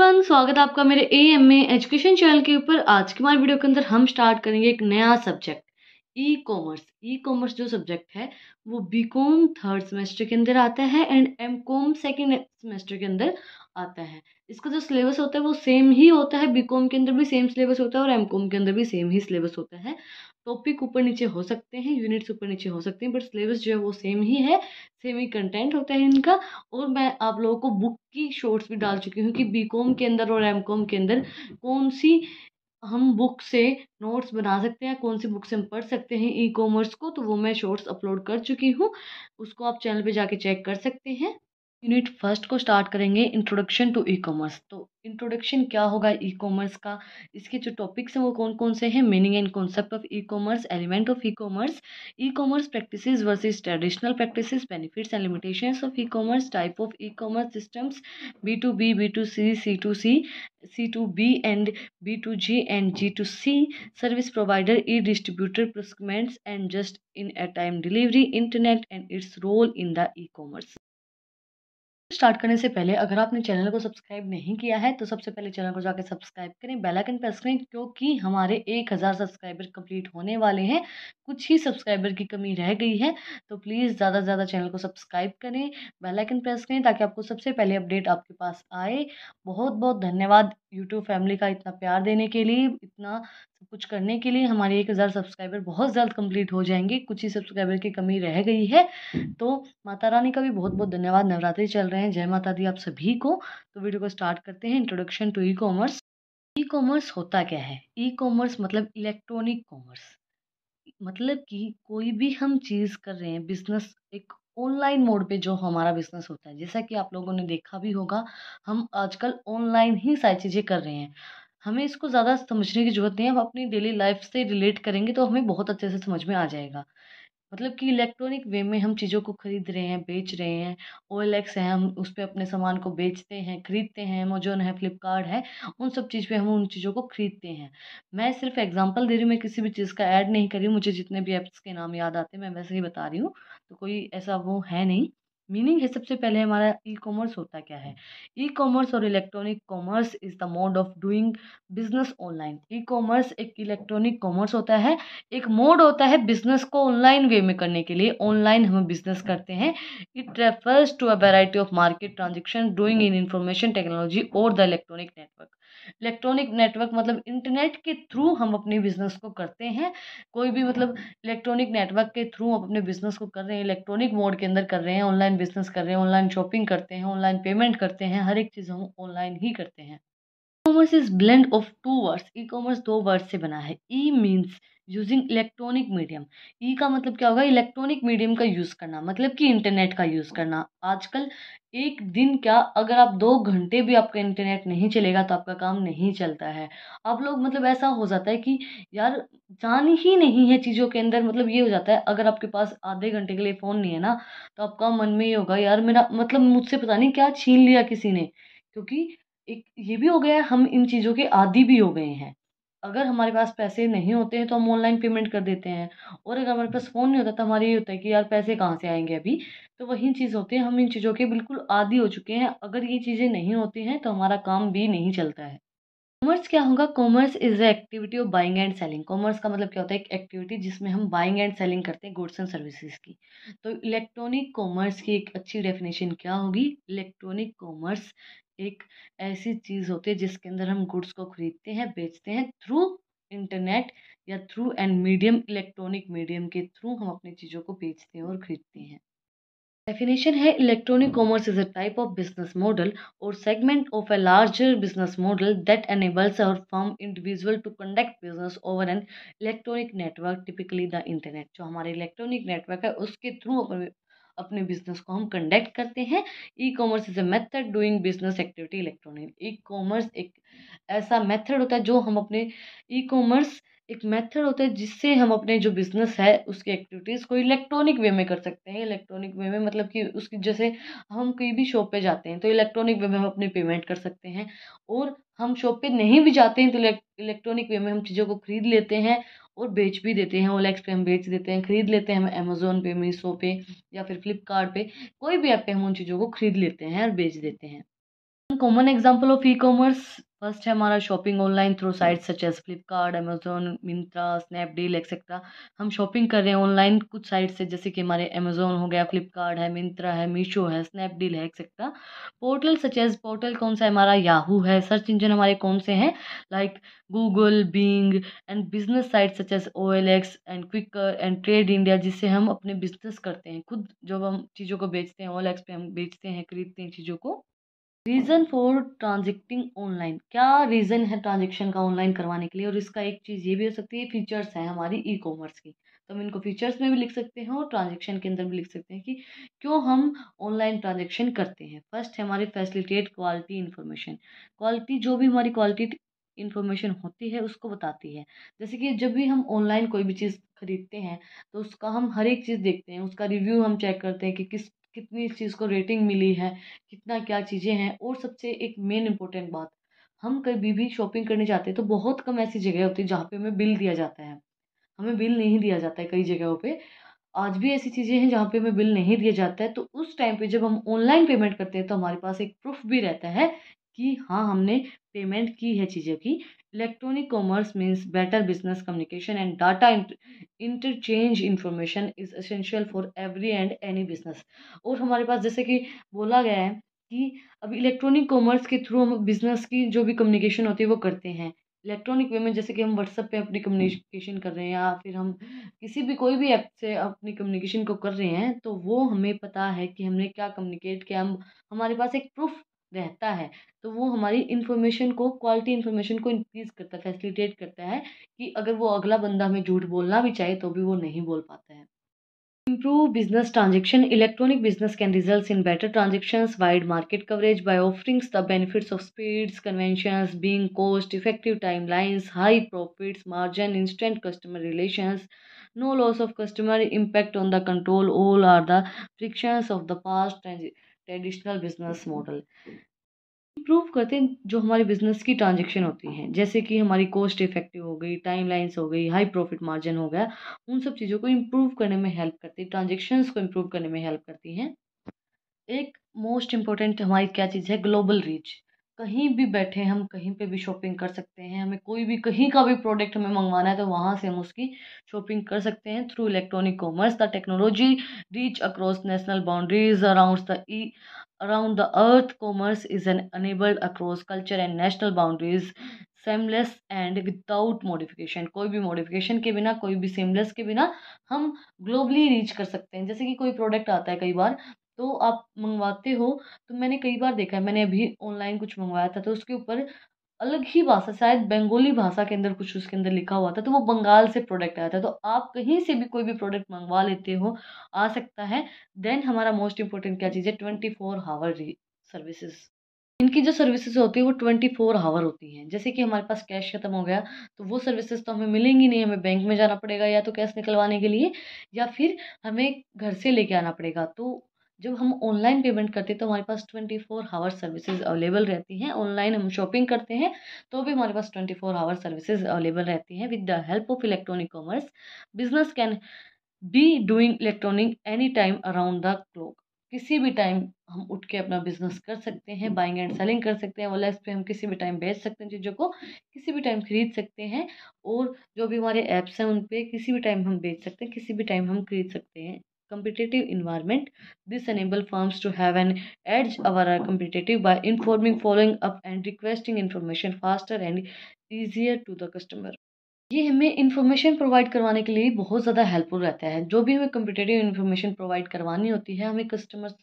Everyone, स्वागत है आपका मेरे एएमए एजुकेशन चैनल के ऊपर। आज की हमारी वीडियो के अंदर हम स्टार्ट करेंगे एक नया सब्जेक्ट, ई कॉमर्स। ई कॉमर्स जो सब्जेक्ट है वो बीकॉम थर्ड सेमेस्टर के अंदर आता है एंड एमकॉम सेकेंड सेमेस्टर के अंदर आता है। इसका जो सिलेबस होता है वो सेम ही होता है, बीकॉम के अंदर भी सेम सिलेबस होता है और एमकॉम के अंदर भी सेम ही सिलेबस होता है। टॉपिक ऊपर नीचे हो सकते हैं, यूनिट्स ऊपर नीचे हो सकते हैं, बट सिलेबस जो है वो सेम ही है, सेम ही कंटेंट होता है इनका। और मैं आप लोगों को बुक की शॉर्ट्स भी डाल चुकी हूँ कि बीकॉम के अंदर और एमकॉम के अंदर कौन सी हम बुक से नोट्स बना सकते हैं, कौन सी बुक से हम पढ़ सकते हैं ई कॉमर्स को, तो वो मैं शॉर्ट्स अपलोड कर चुकी हूँ। उसको आप चैनल पे जाके चेक कर सकते हैं। यूनिट फर्स्ट को स्टार्ट करेंगे, इंट्रोडक्शन टू ई कॉमर्स। तो इंट्रोडक्शन क्या होगा ई कॉमर्स का, इसके जो टॉपिक्स हैं वो कौन कौन से हैं। Meaning and concept of e commerce, element of e commerce practices versus traditional practices, benefits and limitations of e commerce, type of e commerce systems, B to B, B to C, C to C, C to B and B to G and G to C, service provider, e distributor, procurements and just in a time delivery, internet and its role in the e commerce. Start करने से पहले अगर आपने channel को subscribe नहीं किया है तो सबसे पहले चैनल को जाकर सब्सक्राइब करें, बेल आइकन प्रेस करें, क्योंकि हमारे 1000 सब्सक्राइबर कंप्लीट होने वाले हैं। कुछ ही सब्सक्राइबर की कमी रह गई है, तो प्लीज़ ज़्यादा से ज़्यादा चैनल को सब्सक्राइब करें, बेल आइकन प्रेस करें ताकि आपको सबसे पहले अपडेट आपके पास आए। बहुत बहुत धन्यवाद यूट्यूब फैमिली का इतना प्यार देने के लिए, इतना सब कुछ करने के लिए। हमारे 1000 सब्सक्राइबर बहुत जल्द कंप्लीट हो जाएंगे, कुछ ही सब्सक्राइबर की कमी रह गई है। तो माता रानी का भी बहुत बहुत धन्यवाद। नवरात्रि चल रहे हैं, जय माता दी आप सभी को। तो वीडियो को स्टार्ट करते हैं। Introduction to e commerce. E commerce होता क्या है? ई कॉमर्स मतलब इलेक्ट्रॉनिक कॉमर्स। मतलब कि कोई भी हम चीज़ कर रहे हैं, बिजनेस एक ऑनलाइन मोड पे जो हमारा बिजनेस होता है, जैसा कि आप लोगों ने देखा भी होगा, हम आजकल ऑनलाइन ही सारी चीज़ें कर रहे हैं। हमें इसको ज़्यादा समझने की ज़रूरत नहीं है, हम अपनी डेली लाइफ से रिलेट करेंगे तो हमें बहुत अच्छे से समझ में आ जाएगा। मतलब कि इलेक्ट्रॉनिक वे में हम चीज़ों को खरीद रहे हैं, बेच रहे हैं। ओएलएक्स है, हम उस पे अपने सामान को बेचते हैं, खरीदते हैं। अमेज़न है, फ्लिपकार्ट है, उन सब चीज़ पे हम उन चीज़ों को खरीदते हैं। मैं सिर्फ़ एग्ज़ाम्पल दे रही हूँ, मैं किसी भी चीज़ का ऐड नहीं कर रही हूँ। मुझे जितने भी ऐप्स के नाम याद आते हैं, मैं वैसे ही बता रही हूँ। तो कोई ऐसा वो है नहीं। मीनिंग है, सबसे पहले हमारा ई कॉमर्स होता क्या है? ई कॉमर्स और electronic commerce is the mode of doing business online. E commerce एक इलेक्ट्रॉनिक कॉमर्स होता है, एक मोड होता है बिजनेस को ऑनलाइन वे में करने के लिए। ऑनलाइन हम बिजनेस करते हैं। It refers to a variety of market transaction doing in information technology और the electronic network. Electronic network मतलब इंटरनेट के थ्रू हम अपने बिजनेस को करते हैं। कोई भी मतलब इलेक्ट्रॉनिक नेटवर्क के थ्रू हम अपने बिजनेस को कर रहे हैं, इलेक्ट्रॉनिक मोड के अंदर कर रहे हैं, ऑनलाइन बिजनेस कर रहे हैं, ऑनलाइन शॉपिंग करते हैं, ऑनलाइन पेमेंट करते हैं, हर एक चीज़ हम ऑनलाइन ही करते हैं। Commerce is blend of two words. E commerce दो वर्ड से बना है। E means using electronic medium. E का मतलब क्या होगा? इलेक्ट्रॉनिक मीडियम का यूज़ करना, मतलब कि इंटरनेट का यूज़ करना। आजकल एक दिन क्या, अगर आप 2 घंटे भी आपका इंटरनेट नहीं चलेगा तो आपका काम नहीं चलता है। आप लोग मतलब ऐसा हो जाता है कि यार जान ही नहीं है चीज़ों के अंदर। मतलब ये हो जाता है, अगर आपके पास आधे घंटे के लिए फ़ोन नहीं है ना, तो आपका मन में ये होगा यार मेरा मतलब मुझसे पता नहीं क्या छीन लिया किसी ने। क्योंकि एक ये भी हो गया है, हम इन चीज़ों के आदी भी हो गए हैं। अगर हमारे पास पैसे नहीं होते हैं तो हम ऑनलाइन पेमेंट कर देते हैं, और अगर हमारे पास फ़ोन नहीं होता तो हमारे ये होता है कि यार पैसे कहाँ से आएँगे अभी। तो वही चीज़ होती है, हम इन चीज़ों के बिल्कुल आदी हो चुके हैं। अगर ये चीज़ें नहीं होती हैं तो हमारा काम भी नहीं चलता है। कॉमर्स क्या होगा? Commerce is the activity of buying and selling. Commerce का मतलब क्या होता है? एक एक्टिविटी जिसमें हम बाइंग एंड सेलिंग करते हैं गुड्स एंड सर्विसेज की। तो इलेक्ट्रॉनिक कॉमर्स की एक अच्छी डेफिनेशन क्या होगी? इलेक्ट्रॉनिक कॉमर्स एक ऐसी चीज़ होती है जिसके अंदर हम गुड्स को खरीदते हैं, बेचते हैं थ्रू इंटरनेट या through and medium, electronic medium के थ्रू हम अपनी चीज़ों को बेचते हैं और खरीदते हैं। Definition है, electronic commerce is a type of business model और segment of a larger business model that enables और firm individual to conduct business over an electronic network, typically the internet. जो हमारे इलेक्ट्रॉनिक नेटवर्क है उसके through अपने business को हम conduct करते हैं। E commerce is a method doing business activity electronic. E commerce एक ऐसा मेथड होता है जो हम अपने ई कॉमर्स एक मेथड होता है जिससे हम अपने जो बिज़नेस है उसकी एक्टिविटीज़ को इलेक्ट्रॉनिक वे में कर सकते हैं। इलेक्ट्रॉनिक वे में मतलब कि उसकी जैसे हम कहीं भी शॉप पे जाते हैं तो इलेक्ट्रॉनिक वे में हम अपनी पेमेंट कर सकते हैं, और हम शॉप पे नहीं भी जाते हैं तो इलेक्ट्रॉनिक वे में हम चीज़ों को खरीद लेते हैं और बेच भी देते हैं। ओएलएक्स पे हम बेच देते हैं, खरीद लेते हैं हम अमेज़न पे, मीशो पे या फिर फ्लिपकार्ट पे, कोई भी ऐप पे हम उन चीज़ों को खरीद लेते हैं और बेच देते हैं। Common example of e commerce, first है हमारा shopping online through sites such as Flipkart, Amazon, Myntra, Snapdeal etcetera. हम शॉपिंग कर रहे हैं ऑनलाइन कुछ साइट से, जैसे कि हमारे अमेजोन हो गया, फ्लिपकार्ट है, मिंत्रा है, मीशो है, स्नैपडील है etcetera. Portal such as, portal कौन सा है हमारा, याहू है। सर्च इंजन हमारे कौन से हैं, like Google, Bing. And business site such as OLX and Quikr and Trade India, जिससे हम अपने बिजनेस करते हैं खुद, जब हम चीज़ों को बेचते हैं OLX पे हम बेचते हैं, खरीदते हैं चीज़ों को। रीज़न फॉर ट्रांजेक्टिंग ऑनलाइन, क्या रीज़न है ट्रांजेक्शन का ऑनलाइन करवाने के लिए, और इसका एक चीज़ ये भी हो सकती है, फीचर्स हैं हमारी ई कॉमर्स की, तो हम इनको फीचर्स में भी लिख सकते हैं और ट्रांजेक्शन के अंदर भी लिख सकते हैं कि क्यों हम ऑनलाइन ट्रांजेक्शन करते हैं। फर्स्ट है हमारी फैसिलिटेट क्वालिटी इन्फॉर्मेशन, क्वालिटी जो भी हमारी क्वालिटी इन्फॉर्मेशन होती है उसको बताती है। जैसे कि जब भी हम ऑनलाइन कोई भी चीज़ खरीदते हैं तो उसका हम हर एक चीज़ देखते हैं, उसका रिव्यू हम चेक करते हैं कि कितनी इस चीज़ को रेटिंग मिली है, कितना क्या चीज़ें हैं। और सबसे एक मेन इम्पोर्टेंट बात, हम कभी भी शॉपिंग करने जाते हैं तो बहुत कम ऐसी जगह होती है जहाँ पे हमें बिल दिया जाता है, हमें बिल नहीं दिया जाता है कई जगहों पे। आज भी ऐसी चीज़ें हैं जहाँ पे हमें बिल नहीं दिया जाता है, तो उस टाइम पे जब हम ऑनलाइन पेमेंट करते हैं तो हमारे पास एक प्रूफ भी रहता है कि हाँ हमने पेमेंट की है चीज़ों की। Electronic commerce means better business communication and data interchange information is essential for every and any business. और हमारे पास जैसे कि बोला गया है कि अब इलेक्ट्रॉनिक कॉमर्स के थ्रू हम बिजनेस की जो भी कम्युनिकेशन होती है वो करते हैं इलेक्ट्रॉनिक वे में। जैसे कि हम व्हाट्सएप पे अपनी कम्युनिकेशन कर रहे हैं या फिर हम किसी भी कोई भी ऐप से अपनी कम्युनिकेशन को कर रहे हैं, तो वो हमें पता है कि हमने क्या कम्युनिकेट किया, हम हमारे पास एक प्रूफ रहता है। तो वो हमारी इन्फॉर्मेशन को, क्वालिटी इन्फॉर्मेशन को इंक्रीज करता है, फैसिलिटेट करता है कि अगर वो अगला बंदा हमें झूठ बोलना भी चाहे तो भी वो नहीं बोल पाता है। Improve business transaction. Electronic business can result in better transactions, wide market coverage by offering the benefits of speeds, conventions, being cost effective timelines, high profits margin, instant customer relations, no loss of customer impact on the control. All are the frictions of the past traditional business model. Improve करते हैं जो हमारे business की transaction होती हैं, जैसे कि हमारी कॉस्ट इफेक्टिव हो गई, टाइमलाइंस हो गई, हाई प्रॉफिट मार्जिन हो गया। उन सब चीज़ों को इम्प्रूव करने में हेल्प करती है, ट्रांजेक्शन्स को इम्प्रूव करने में हेल्प करती हैं। एक मोस्ट इम्पोर्टेंट हमारी क्या चीज़ है, ग्लोबल रीच। कहीं भी बैठे हम कहीं पे भी शॉपिंग कर सकते हैं, हमें कोई भी कहीं का भी प्रोडक्ट हमें मंगवाना है तो वहाँ से हम उसकी शॉपिंग कर सकते हैं through electronic commerce. The technology reach across national boundaries around the earth. Commerce is enabled across culture and national boundaries, seamless and without modification। कोई भी मॉडिफिकेशन के बिना, कोई भी सीमलेस के बिना हम ग्लोबली रीच कर सकते हैं। जैसे कि कोई प्रोडक्ट आता है कई बार तो आप मंगवाते हो, तो मैंने कई बार देखा है, मैंने अभी ऑनलाइन कुछ मंगवाया था तो उसके ऊपर अलग ही भाषा, शायद बंगाली भाषा के अंदर कुछ उसके अंदर लिखा हुआ था, तो वो बंगाल से प्रोडक्ट आया था। तो आप कहीं से भी कोई भी प्रोडक्ट मंगवा लेते हो, आ सकता है। देन हमारा मोस्ट इंपॉर्टेंट क्या चीज़ है, 24 आवर सर्विसेज। इनकी जो सर्विसेज होती है वो 24 आवर होती हैं। जैसे कि हमारे पास कैश खत्म हो गया तो वो सर्विसेज तो हमें मिलेंगी नहीं, हमें बैंक में जाना पड़ेगा या तो कैश निकलवाने के लिए, या फिर हमें घर से लेके आना पड़ेगा। तो जब हम ऑनलाइन पेमेंट करते हैं तो हमारे पास 24 आवर सर्विसेज अवेलेबल रहती हैं। ऑनलाइन हम शॉपिंग करते हैं तो भी हमारे पास 24 आवर सर्विसेज अवेलेबल रहती हैं। With the help of electronic commerce, business can be doing electronic any time around the clock. किसी भी टाइम हम उठ के अपना बिजनेस कर सकते हैं, बाइंग एंड सेलिंग कर सकते हैं। ओएलएक्स पे हम किसी भी टाइम बेच सकते हैं चीज़ों को, किसी भी टाइम खरीद सकते हैं। और जो भी हमारे ऐप्स हैं उन पे किसी भी टाइम हम बेच सकते हैं, किसी भी टाइम हम खरीद सकते हैं। competitive environment, this enable firms to have an edge over a competitive by informing, following up and requesting information faster and easier to the customer। ये हमें इन्फॉर्मेशन प्रोवाइड करवाने के लिए बहुत ज़्यादा हेल्पफुल रहता है। जो भी हमें कम्पिटेटिव इन्फॉर्मेशन प्रोवाइड करवानी होती है, हमें कस्टमर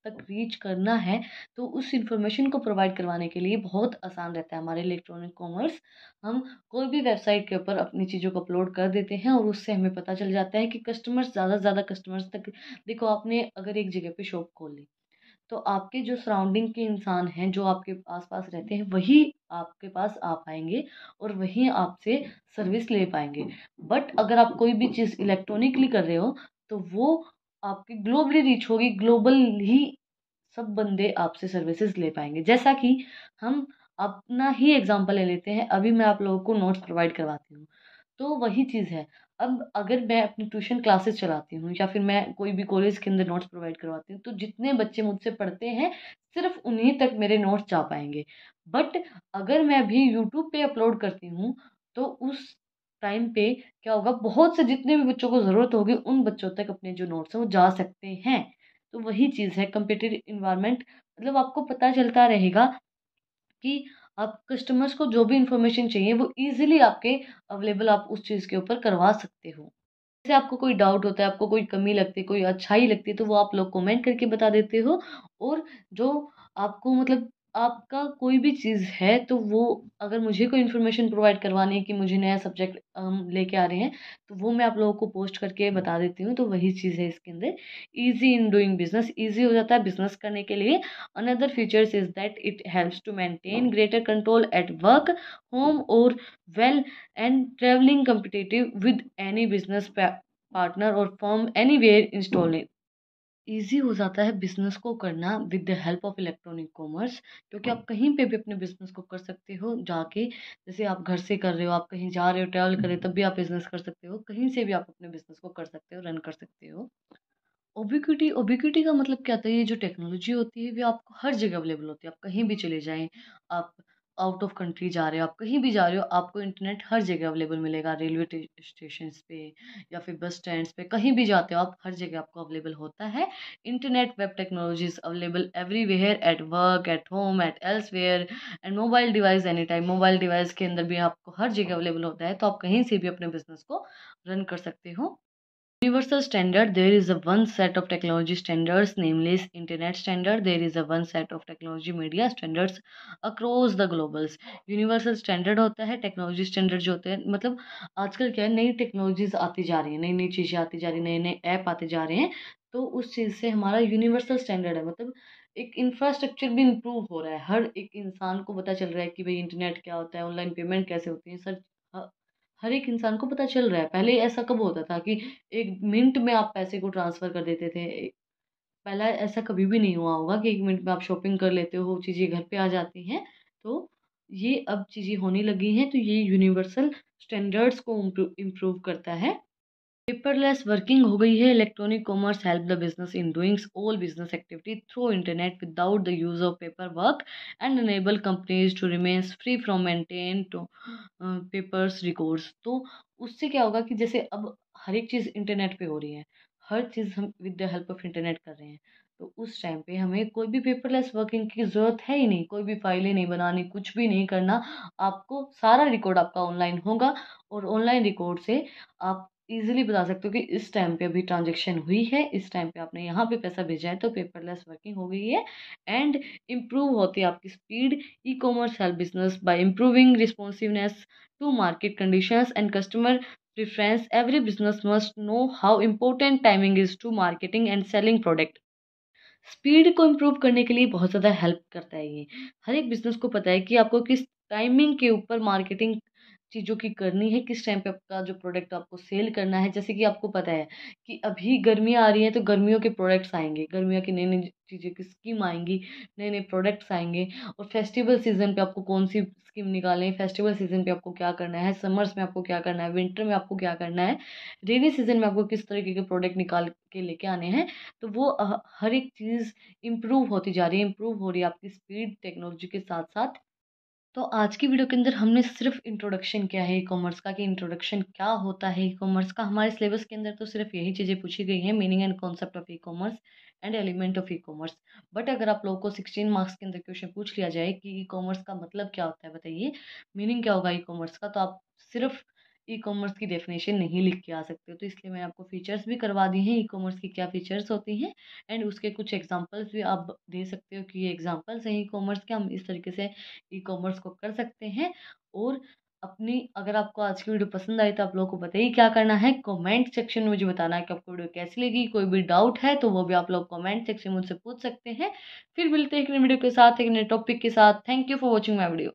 तक रीच करना है, तो उस इन्फॉर्मेशन को प्रोवाइड करवाने के लिए बहुत आसान रहता है हमारे इलेक्ट्रॉनिक कॉमर्स। हम कोई भी वेबसाइट के ऊपर अपनी चीज़ों को अपलोड कर देते हैं और उससे हमें पता चल जाता है कि कस्टमर्स ज़्यादा से ज़्यादा कस्टमर्स तक। देखो, आपने अगर एक जगह पे शॉप खोल ली तो आपके जो सराउंडिंग के इंसान हैं, जो आपके आसपास रहते हैं, वही आपके पास आ पाएंगे और वही आपसे सर्विस ले पाएंगे। बट अगर आप कोई भी चीज़ इलेक्ट्रॉनिकली कर रहे हो तो वो आपकी ग्लोबली रीच होगी, ग्लोबल ही सब बंदे आपसे सर्विसेज ले पाएंगे। जैसा कि हम अपना ही एग्जांपल ले लेते हैं, अभी मैं आप लोगों को नोट्स प्रोवाइड करवाती हूँ तो वही चीज़ है। अब अगर मैं अपनी ट्यूशन क्लासेस चलाती हूँ या फिर मैं कोई भी कॉलेज के अंदर नोट्स प्रोवाइड करवाती हूँ, तो जितने बच्चे मुझसे पढ़ते हैं सिर्फ उन्हीं तक मेरे नोट्स जा पाएंगे। बट अगर मैं भी यूट्यूब पे अपलोड करती हूँ तो उस टाइम पे क्या होगा, बहुत से जितने भी बच्चों को ज़रूरत होगी उन बच्चों तक अपने जो नोट्स हैं वो जा सकते हैं। तो वही चीज़ है कम्पिटिटिव इन्वायरमेंट, मतलब आपको पता चलता रहेगा कि आप कस्टमर्स को जो भी इंफॉर्मेशन चाहिए वो इजीली आपके अवेलेबल आप उस चीज़ के ऊपर करवा सकते हो। जैसे आपको कोई डाउट होता है, आपको कोई कमी लगती है, कोई अच्छाई लगती है, तो वो आप लोग कमेंट करके बता देते हो। और जो आपको मतलब आपका कोई भी चीज़ है तो वो अगर मुझे कोई इन्फॉर्मेशन प्रोवाइड करवानी है कि मुझे नया सब्जेक्ट लेके आ रहे हैं, तो वो मैं आप लोगों को पोस्ट करके बता देती हूँ। तो वही चीज़ है इसके अंदर, easy in doing business, easy हो जाता है बिजनेस करने के लिए। Another features is that it helps to maintain greater control at work, home और well, and traveling competitive with any business partner or firm anywhere installing। Easy हो जाता है बिजनेस को करना with the help of electronic commerce, क्योंकि आप कहीं पे भी अपने बिजनेस को कर सकते हो जाके। जैसे आप घर से कर रहे हो, आप कहीं जा रहे हो, ट्रैवल कर रहे हो, तब भी आप बिजनेस कर सकते हो, कहीं से भी आप अपने बिजनेस को कर सकते हो, रन कर सकते हो। ओबिक्विटी, ओबिक्विटी का मतलब क्या होता है, ये जो टेक्नोलॉजी होती है वो आपको हर जगह अवेलेबल होती है। आप कहीं भी चले जाएं, आप आउट ऑफ कंट्री जा रहे हो, आप कहीं भी जा रहे हो, आपको इंटरनेट हर जगह अवेलेबल मिलेगा। रेलवे स्टेशन पे या फिर बस स्टैंड्स पे, कहीं भी जाते हो आप, हर जगह आपको अवेलेबल होता है। Internet web technologies available everywhere, at work, at home, at elsewhere, and mobile device any time. Mobile device के अंदर भी आपको हर जगह अवेलेबल होता है, तो आप कहीं से भी अपने बिजनेस को रन कर सकते हो। Universal standard, there is a one set of technology standards, namely internet standard. There is a one set of technology media standards across the globals। Universal standard होता है, टेक्नोलॉजी स्टैंडर्ड जो होते हैं, मतलब आजकल क्या है, नई टेक्नोलॉजीज आती जा रही हैं, नई नई चीज़ें आती जा रही हैं, नए नए ऐप आते जा रहे हैं। तो उस चीज़ से हमारा यूनिवर्सल स्टैंडर्ड है, मतलब एक इंफ्रास्ट्रक्चर भी इम्प्रूव हो रहा है। हर एक इंसान को पता चल रहा है कि भाई इंटरनेट क्या होता है, ऑनलाइन पेमेंट कैसे होती है सर। हर एक इंसान को पता चल रहा है। पहले ऐसा कब होता था कि 1 मिनट में आप पैसे को ट्रांसफ़र कर देते थे। पहला ऐसा कभी भी नहीं हुआ होगा कि 1 मिनट में आप शॉपिंग कर लेते हो, चीज़ें घर पे आ जाती हैं। तो ये अब चीज़ें होने लगी हैं, तो ये यूनिवर्सल स्टैंडर्ड्स को इम्प्रूव करता है। पेपरलेस वर्किंग हो गई है। Electronic commerce help the business in doing all business activity through internet without the use of paper work, and enable companies to remain free from maintain to papers records. तो उससे क्या होगा कि जैसे अब हर एक चीज़ इंटरनेट पे हो रही है, हर चीज़ हम with the help of internet कर रहे हैं। तो उस टाइम पे हमें कोई भी पेपरलेस वर्किंग की ज़रूरत है ही नहीं, कोई भी फाइलें नहीं बनानी, कुछ भी नहीं करना। आपको सारा रिकॉर्ड आपका ऑनलाइन होगा, और ऑनलाइन रिकॉर्ड से आप इजीली बता सकते हो कि इस टाइम पे अभी ट्रांजैक्शन हुई है, इस टाइम पे आपने यहाँ पे पैसा भेजा है, तो पेपरलेस वर्किंग हो गई है। एंड इम्प्रूव होती है आपकी speed. E commerce help business by improving responsiveness to market conditions and customer preference. Every business must know how important timing is to marketing and selling product. Speed को improve करने के लिए बहुत ज़्यादा help करता है ये। हर एक बिज़नेस को पता है कि आपको किस टाइमिंग के ऊपर मार्केटिंग चीज़ों की करनी है, किस टाइम पे आपका जो प्रोडक्ट आपको सेल करना है। जैसे कि आपको पता है कि अभी गर्मियाँ आ रही हैं, तो गर्मियों के प्रोडक्ट्स आएँगे, गर्मियों की नई-नई चीज़ें की स्कीम आएँगी, नए-नए प्रोडक्ट्स आएँगे। और फेस्टिवल सीज़न पे आपको कौन-सी स्कीम निकालनी है, फेस्टिवल सीज़न पे आपको क्या करना है, समर्स में आपको क्या करना है, विंटर में आपको क्या करना है, रेनी सीज़न में आपको किस तरीके के प्रोडक्ट निकाल के लेके आने हैं। तो वो हर एक चीज़ इम्प्रूव होती जा रही है, इम्प्रूव हो रही है आपकी स्पीड टेक्नोलॉजी के साथ-साथ। तो आज की वीडियो के अंदर हमने सिर्फ इंट्रोडक्शन किया है ई कॉमर्स का, कि इंट्रोडक्शन क्या होता है ई कॉमर्स का। हमारे सिलेबस के अंदर तो सिर्फ यही चीज़ें पूछी गई हैं, meaning and concept of e commerce and element of e commerce. But अगर आप लोगों को 16 मार्क्स के अंदर क्वेश्चन पूछ लिया जाए कि ई कॉमर्स का मतलब क्या होता है, बताइए मीनिंग क्या होगा ई कॉमर्स का, तो आप सिर्फ ई कॉमर्स की डेफिनेशन नहीं लिख के आ सकते हो। तो इसलिए मैंने आपको फीचर्स भी करवा दिए हैं, ई कॉमर्स की क्या फीचर्स होती हैं, एंड उसके कुछ एग्जांपल्स भी आप दे सकते हो कि ये एग्जांपल्स हैं ई कॉमर्स के, हम इस तरीके से ई कॉमर्स को कर सकते हैं। और अपनी, अगर आपको आज की वीडियो पसंद आई तो आप लोगों को बताइए क्या करना है, कमेंट सेक्शन में मुझे बताना है कि आपको वीडियो कैसी लगी। कोई भी डाउट है तो वो भी आप लोग कमेंट सेक्शन में मुझसे पूछ सकते हैं। फिर मिलते हैं एक नई वीडियो के साथ, एक नए टॉपिक के साथ। Thank you for watching my video.